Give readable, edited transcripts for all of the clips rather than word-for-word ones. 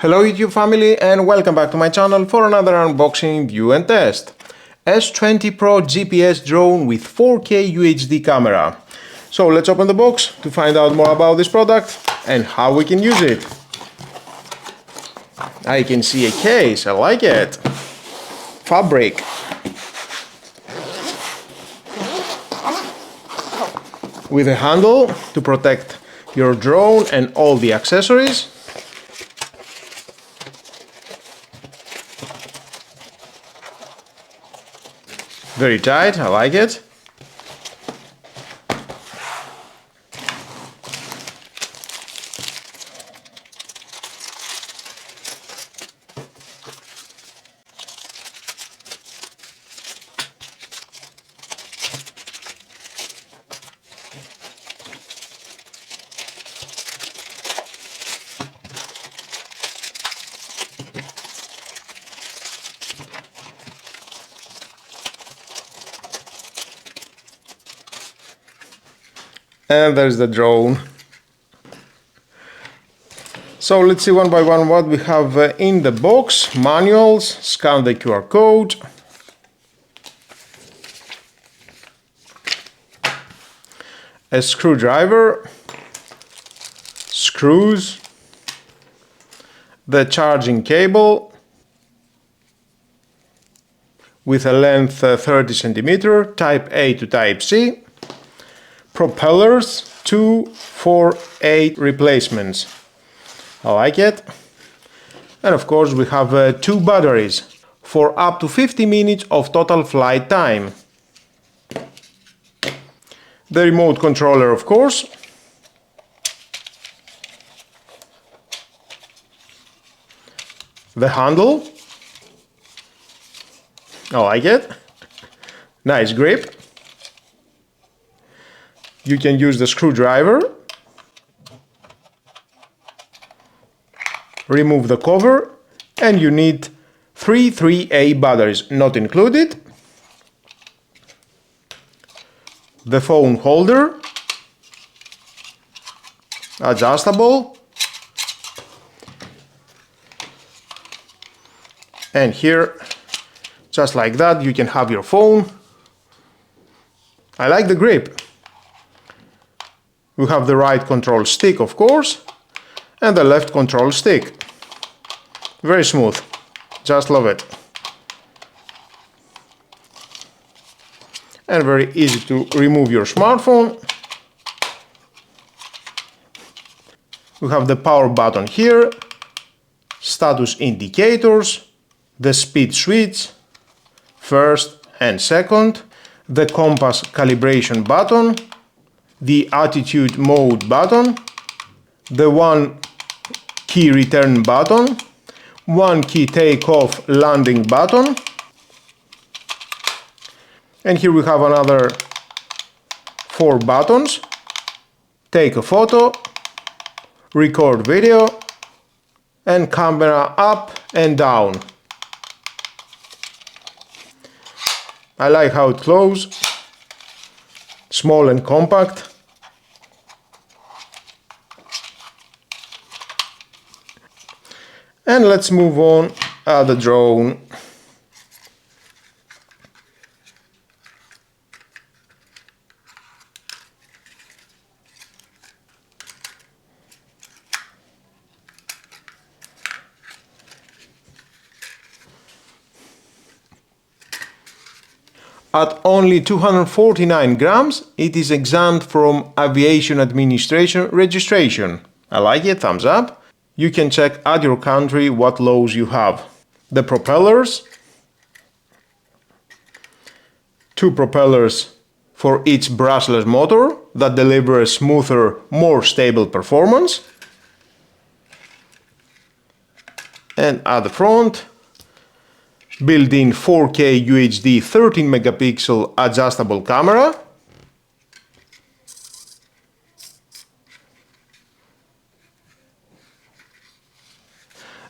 Hello YouTube family and welcome back to my channel for another unboxing, view and test. S20 Pro GPS drone with 4K UHD camera. So let's open the box to find out more about this product and how we can use it. I can see a case, I like it. Fabric. With a handle to protect your drone and all the accessories. Very tight, I like it. And there's the drone. So let's see one by one what we have in the box. Manuals, scan the QR code. A screwdriver, screws, the charging cable with a length 30 cm, type A to type C. Propellers, 2, 4, 8 replacements. I like it. And of course we have 2 batteries for up to 50 minutes of total flight time. The remote controller, of course. The handle. I like it. Nice grip. You can use the screwdriver, remove the cover, and you need 3 3A batteries, not included. The phone holder, adjustable, and here, just like that, you can have your phone. I like the grip. We have the right control stick, of course, and the left control stick. Very smooth, just love it. And very easy to remove your smartphone. We have the power button here, status indicators, the speed switch, first and second, the compass calibration button, the attitude mode button, the 1 key return button, 1 key takeoff landing button, and here we have another 4 buttons: take a photo, record video, and camera up and down. I like how it closes. Small and compact. And let's move on the drone. At only 249 grams, it is exempt from Aviation Administration registration. I like it, thumbs up. You can check at your country what laws you have. The propellers. 2 propellers for each brushless motor that deliver a smoother, more stable performance. And at the front, built-in 4K UHD 13 megapixel adjustable camera.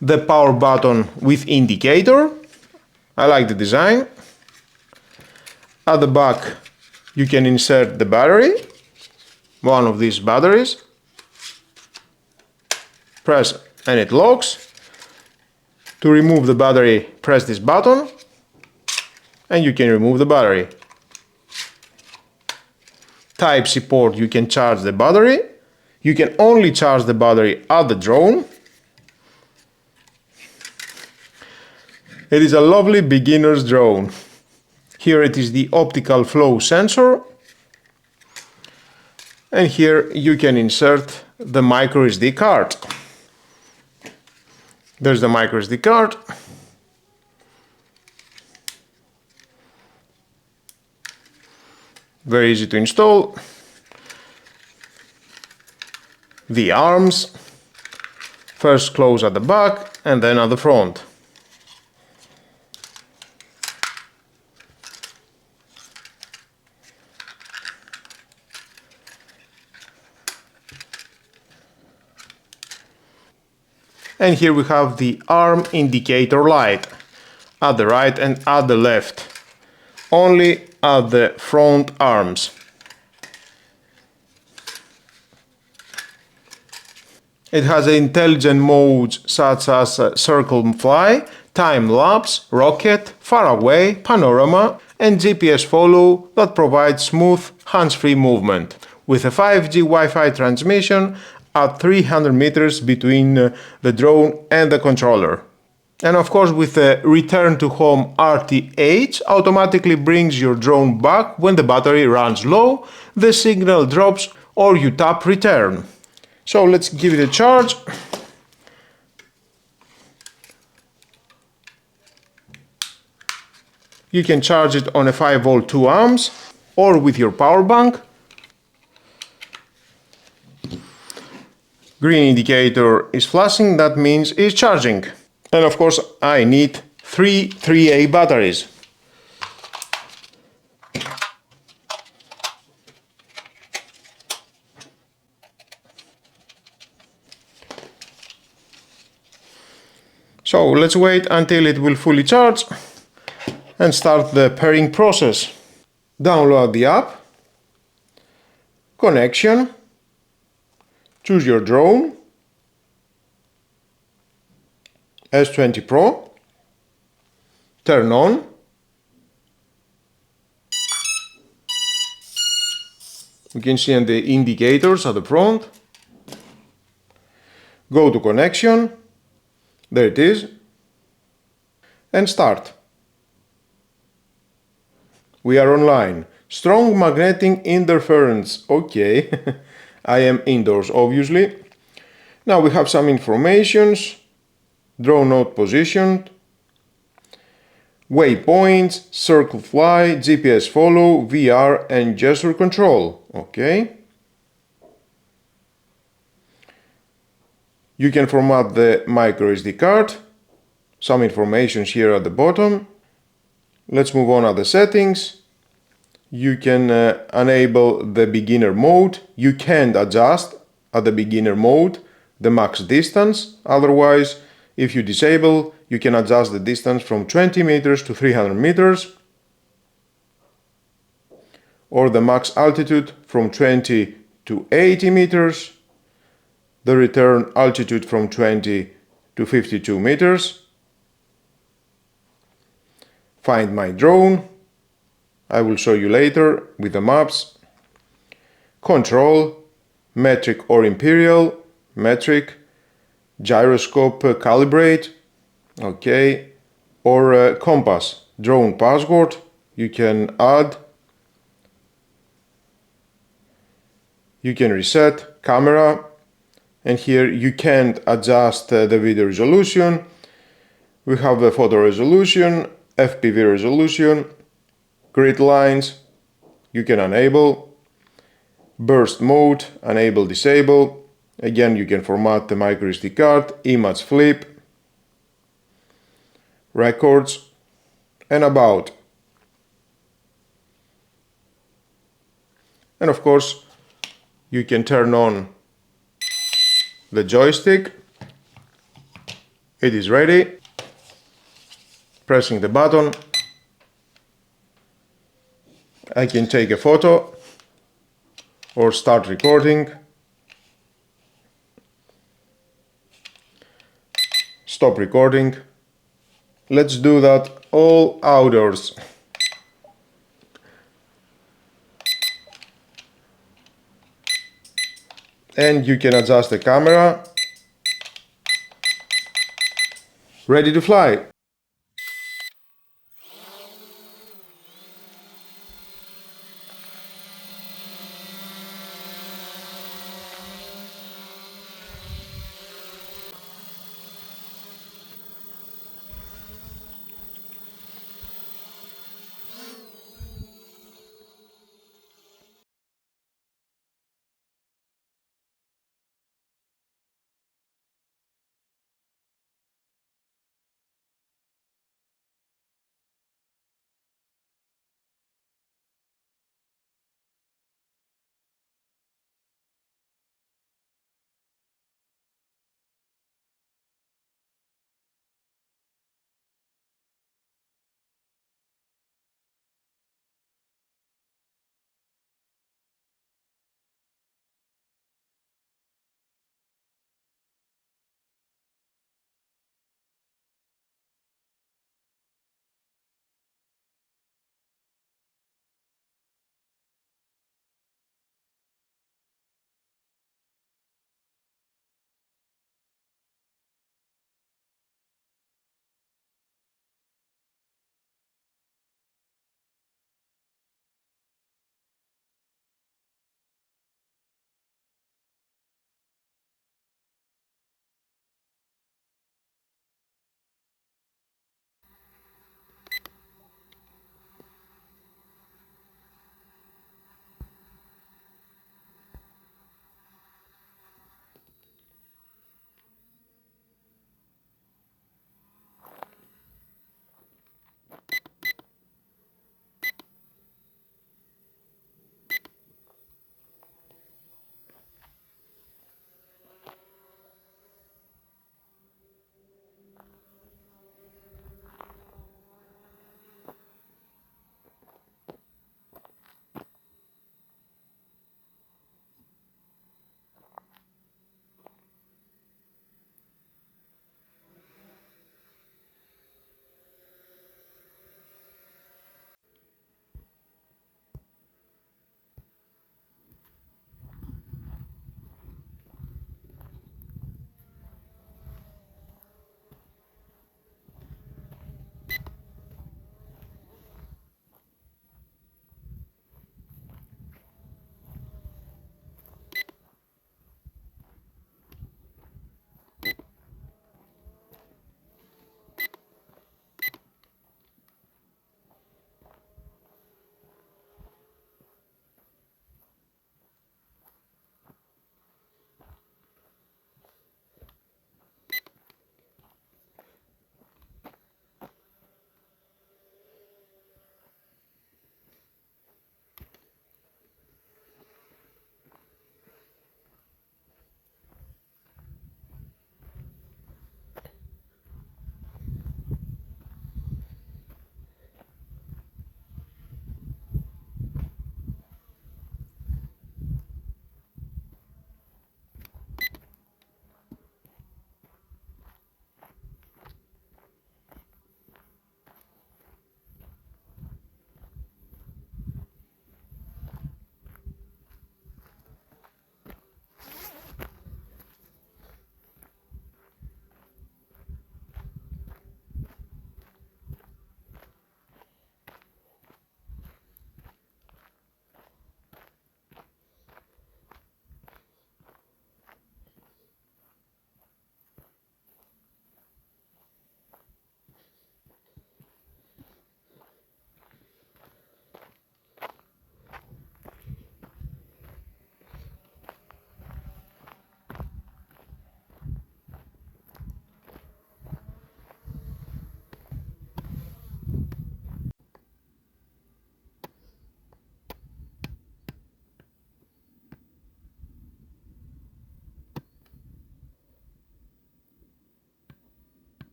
The power button with indicator. I like the design. At the back you can insert the battery, one of these batteries. Press and it locks. To remove the battery, press this button and you can remove the battery. Type-C port, you can charge the battery. You can only charge the battery at the drone. It is a lovely beginner's drone. Here it is the optical flow sensor. And here you can insert the micro SD card. There's the micro SD card. Very easy to install. The arms. First close at the back and then at the front. And here we have the arm indicator light at the right and at the left, only at the front arms. It has intelligent modes such as circle fly, time lapse, rocket, far away, panorama and GPS follow that provides smooth hands-free movement with a 5G Wi-Fi transmission at 300 meters between the drone and the controller. And of course with the return to home RTH automatically brings your drone back when the battery runs low, the signal drops or you tap return. So let's give it a charge. You can charge it on a 5V 2 amps or with your power bank. Green indicator is flashing, that means it's charging. And of course I need 3 3A batteries. So let's wait until it will fully charge and start the pairing process. Download the app, connection, choose your drone, S20 Pro, turn on, you can see the indicators at the front, go to connection, there it is, and start. We are online. Strong magnetic interference, okay. I am indoors obviously. Now we have some informations. Drone node positioned, waypoints, circle fly, GPS follow, VR and gesture control. Okay. You can format the micro SD card. Some information here at the bottom. Let's move on at the settings. You can enable the beginner mode. You can't adjust at the beginner mode the max distance. Otherwise, if you disable, you can adjust the distance from 20 meters to 300 meters or the max altitude from 20 to 80 meters, the return altitude from 20 to 52 meters. Find my drone, I will show you later with the maps. Control, metric or imperial, metric. Gyroscope calibrate, okay, or compass, drone password, you can add, you can reset camera, and here you can't adjust the video resolution. We have the photo resolution, FPV resolution, grid lines, you can enable, burst mode, enable, disable. Again, you can format the micro SD card, image flip, records, and about. And of course, you can turn on the joystick. It is ready. Pressing the button, I can take a photo or start recording. Stop recording, Let's do that all outdoors. And you can adjust the camera. Ready to fly.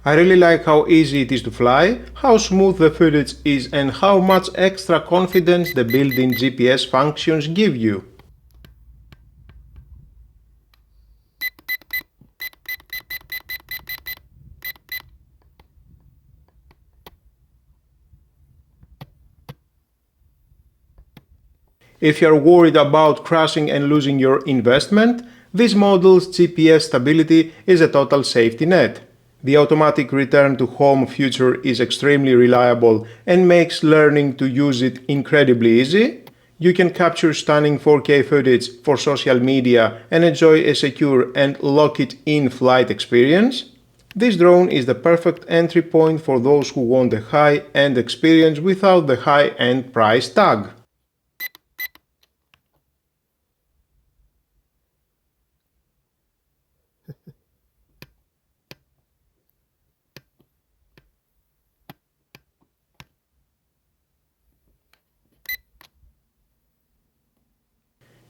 I really like how easy it is to fly, how smooth the footage is and how much extra confidence the built-in GPS functions give you. If you are worried about crashing and losing your investment, this model's GPS stability is a total safety net. The automatic return to home feature is extremely reliable and makes learning to use it incredibly easy. You can capture stunning 4K footage for social media and enjoy a secure and lock-it-in flight experience. This drone is the perfect entry point for those who want a high-end experience without the high-end price tag.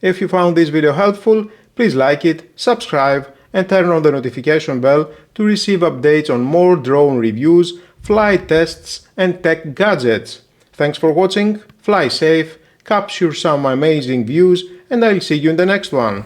If you found this video helpful, please like it, subscribe and turn on the notification bell to receive updates on more drone reviews, flight tests and tech gadgets. Thanks for watching, fly safe, capture some amazing views and I'll see you in the next one.